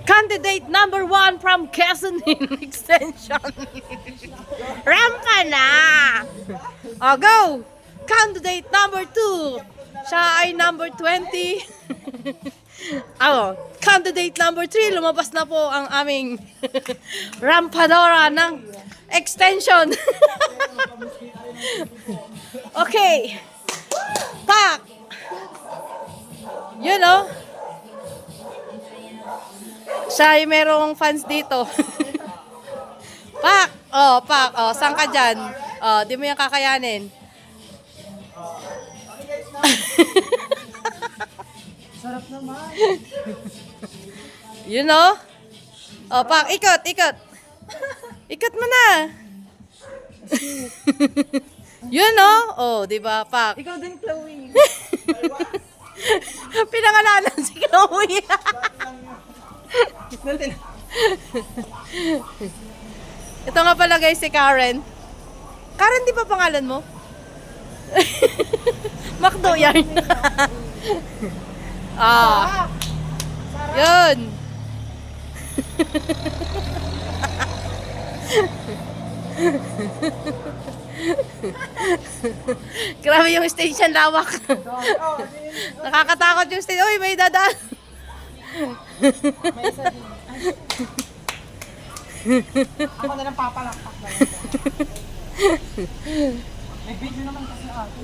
Candidate number 1 from Quezon Hill Extension. Rampa na! O, go! Candidate number 2. Siya ay number 20. Candidate number 3. Lumabas na po ang aming rampadora ng extension. Okay. Pak! Yun o. Siya ay merong fans dito. Pak! Pak. Saan ka dyan? Di mo yan kakayanin. Sarap naman. You know? Pak, ikot. Ikot mo na. You know? Di ba, Pak? Ikaw din, Chloe. Pinangalanan si Chloe. Ito nga pala guys si Karen. Karen, di ba pangalan mo? Macdo yan. Yun. Grabe yung stage yan, lawak. Nakakatakot yung stage. Uy, may dadaan. May isa din. Ako na lang papalakpak na lang. May video naman kasi ako.